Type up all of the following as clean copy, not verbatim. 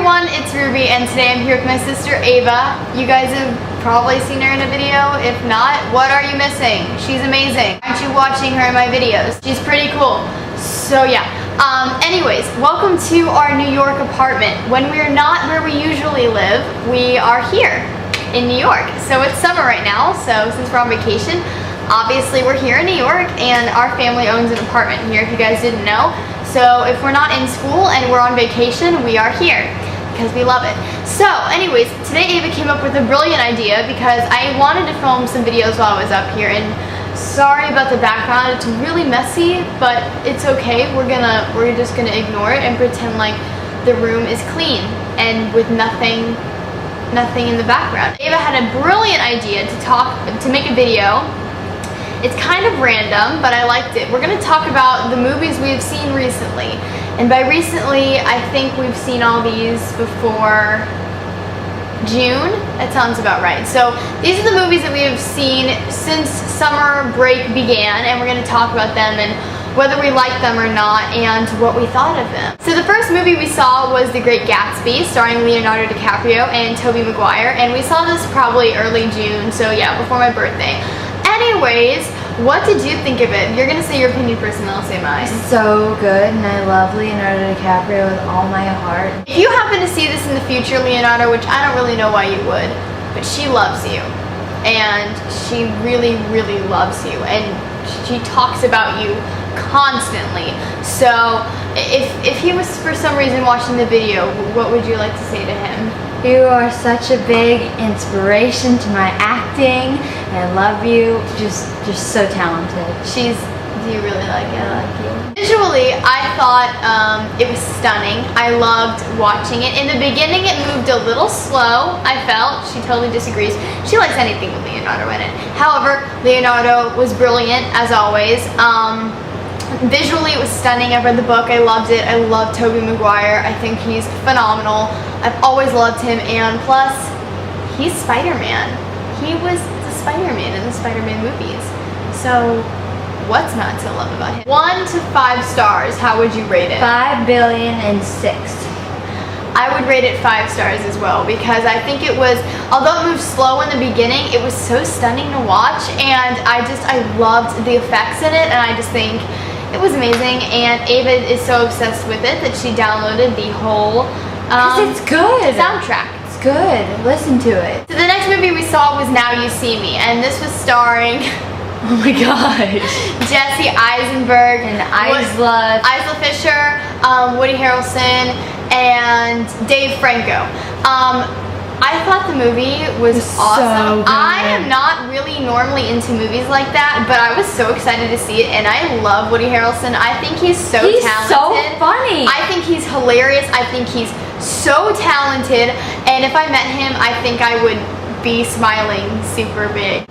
everyone, it's Ruby, and today I'm here with my sister Ava. You guys have probably seen her in a video. If not, what are you missing? She's amazing. Aren't you watching her in my videos? She's pretty cool. So yeah. Anyways, welcome to our New York apartment. When we're not where we usually live, we are here in New York. So it's summer right now, so since we're on vacation, obviously we're here in New York, and our family owns an apartment here, if you guys didn't know. So if we're not in school and we're on vacation, we are here because we love it. So anyways, today Ava came up with a brilliant idea because I wanted to film some videos while I was up here, and sorry about the background, it's really messy, but it's okay. We're just gonna ignore it and pretend like the room is clean and with nothing in the background. Ava had a brilliant idea to make a video. It's kind of random, but I liked it. We're gonna talk about the movies we've seen recently. And by recently, I think we've seen all these before June. That sounds about right. So these are the movies that we have seen since summer break began, and we're gonna talk about them and whether we like them or not and what we thought of them. So the first movie we saw was The Great Gatsby, starring Leonardo DiCaprio and Tobey Maguire, and we saw this probably early June, so yeah, before my birthday. Anyways, what did you think of it? You're gonna say your opinion first and then I'll say mine. So good, and I love Leonardo DiCaprio with all my heart. If you happen to see this in the future, Leonardo, which I don't really know why you would, but she loves you. And she really, really loves you. And she talks about you constantly. So if he was for some reason watching the video, what would you like to say to him? You are such a big inspiration to my acting. I love you. Just so talented. Do you really like it? I like you. Visually, I thought it was stunning. I loved watching it. In the beginning, it moved a little slow, I felt. She totally disagrees. She likes anything with Leonardo in it. However, Leonardo was brilliant, as always. Visually, it was stunning. I read the book. I loved it. I love Tobey Maguire. I think he's phenomenal. I've always loved him, and plus, he's Spider-Man. He was the Spider-Man in the Spider-Man movies. So, what's not to love about him? 1 to 5 stars. How would you rate it? 5,000,000,006. I would rate it 5 stars as well, because I think it was, although it moved slow in the beginning, it was so stunning to watch, and I loved the effects in it, and I just think it was amazing. And Ava is so obsessed with it that she downloaded the whole It's good. soundtrack. It's good. Listen to it. So the next movie we saw was Now You See Me, and this was starring Oh my gosh. Jesse Eisenberg And Isla Fisher, Woody Harrelson, and Dave Franco. I thought the movie was awesome. So good. I am not really normally into movies like that, but I was so excited to see it, and I love Woody Harrelson. I think he's so talented. He's so funny. I think he's hilarious. I think he's so talented, and if I met him, I think I would be smiling super big.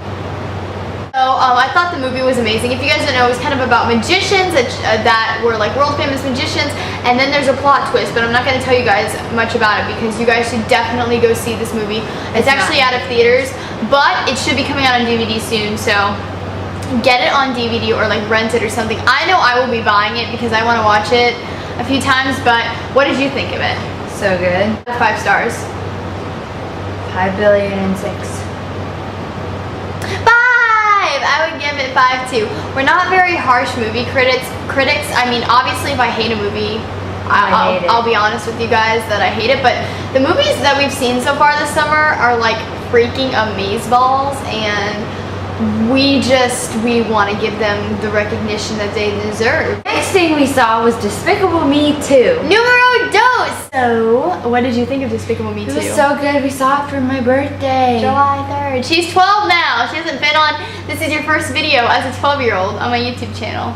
So I thought the movie was amazing. If you guys don't know, it was kind of about magicians that were like world famous magicians, and then there's a plot twist, but I'm not going to tell you guys much about it because you guys should definitely go see this movie. It's actually out of theaters, but it should be coming out on DVD soon, so get it on DVD or like rent it or something. I know I will be buying it because I want to watch it a few times, but what did you think of it? So good. 5 stars. 5,000,006,000. I would give it 5 too. We're not very harsh movie critics. I mean, obviously, if I hate a movie, I'll be honest with you guys that I hate it. But the movies that we've seen so far this summer are like freaking amazeballs, and we want to give them the recognition that they deserve. Next thing we saw was Despicable Me 2. Numero dos. So, what did you think of Despicable Me 2? It was so good. We saw it for my birthday. July 3rd. She's 12 now. She hasn't been on. This is your first video as a 12-year-old on my YouTube channel.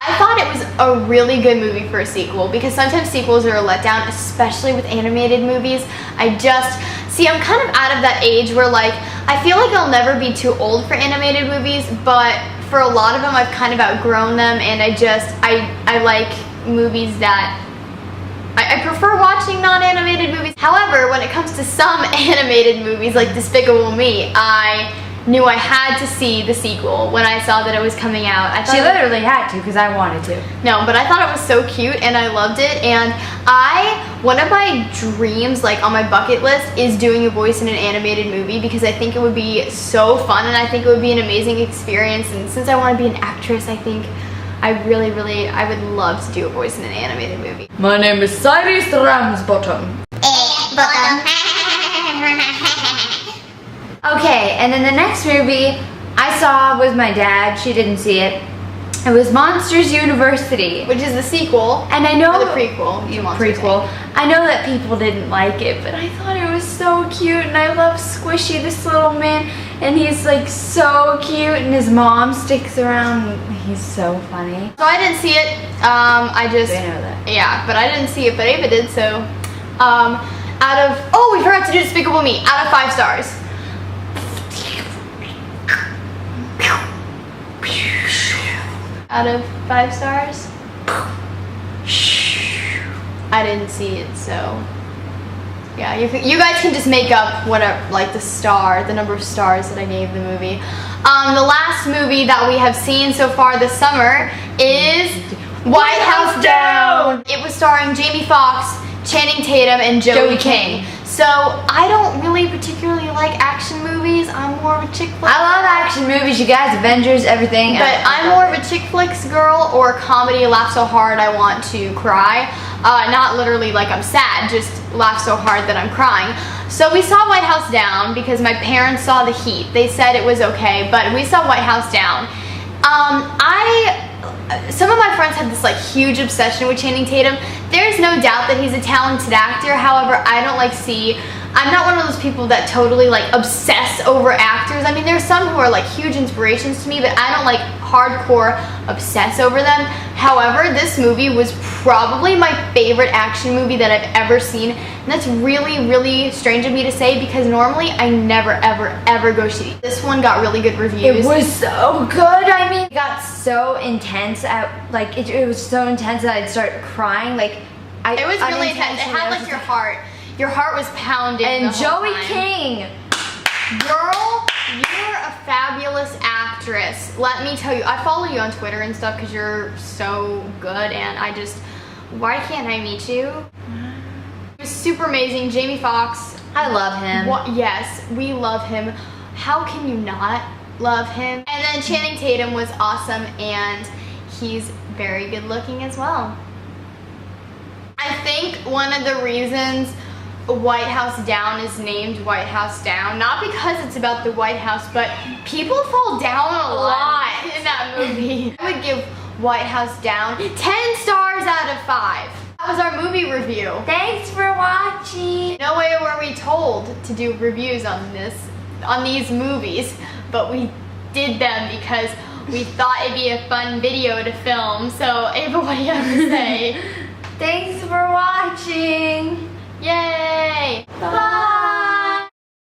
I thought it was a really good movie for a sequel, because sometimes sequels are a letdown, especially with animated movies. I'm kind of out of that age where like, I feel like I'll never be too old for animated movies, but for a lot of them I've kind of outgrown them, and I like movies that I prefer watching non-animated movies. However, when it comes to some animated movies like Despicable Me, I knew I had to see the sequel when I saw that it was coming out. She literally had to because I wanted to. No, but I thought it was so cute and I loved it, and I one of my dreams, like on my bucket list, is doing a voice in an animated movie because I think it would be so fun and I think it would be an amazing experience. And since I want to be an actress, I think I would love to do a voice in an animated movie. My name is Cyrus Ramsbottom. Okay, and then the next movie I saw was my dad. She didn't see it. It was Monsters University, Which is the sequel. and I know Or the prequel. to Monsters, prequel. I know that people didn't like it, but I thought it was so cute, and I love Squishy, this little man, and he's like so cute, and his mom sticks around. He's so funny. So I didn't see it. I I know that. Yeah, but I didn't see it, but Ava did, so we forgot to do Despicable Me. Out of 5 stars. Out of 5 stars? I didn't see it, so yeah, you guys can just make up whatever, like the number of stars that I gave the movie. The last movie that we have seen so far this summer is White House Down. It was starring Jamie Foxx, Channing Tatum, and Joey King. So I don't really particularly like action movies. I'm more of a chick flick. I love action movies, you guys, Avengers, everything. But I'm more of a chick flicks girl or comedy, laugh so hard I want to cry. Not literally like I'm sad, just laugh so hard that I'm crying. So we saw White House Down because my parents saw The Heat. They said it was okay, but we saw White House Down. Some of my friends had this like huge obsession with Channing Tatum. There's no doubt that he's a talented actor. However, I'm not one of those people that totally like obsess over actors. I mean, there's some who are like huge inspirations to me, but I don't like hardcore obsess over them. However, this movie was probably my favorite action movie that I've ever seen. And that's really strange of me to say because normally I never ever go see. This one got really good reviews. It was so good. I mean, it got so intense. It was so intense that I'd start crying. Like, it was really intense. It had like your heart was pounding. And the whole Joey time. King. Girl, you're a fabulous actress. Let me tell you, I follow you on Twitter and stuff because you're so good, and why can't I meet you? It was super amazing. Jamie Foxx. I love him. Yes, we love him. How can you not love him? And then Channing Tatum was awesome, and he's very good looking as well. I think one of the reasons White House Down is named White House Down, not because it's about the White House, but people fall down a lot in that movie. I would give White House Down 10 stars out of 5. That was our movie review. Thanks for watching. No way were we told to do reviews on these movies, but we did them because we thought it'd be a fun video to film. So Ava, what do you have to say? Thanks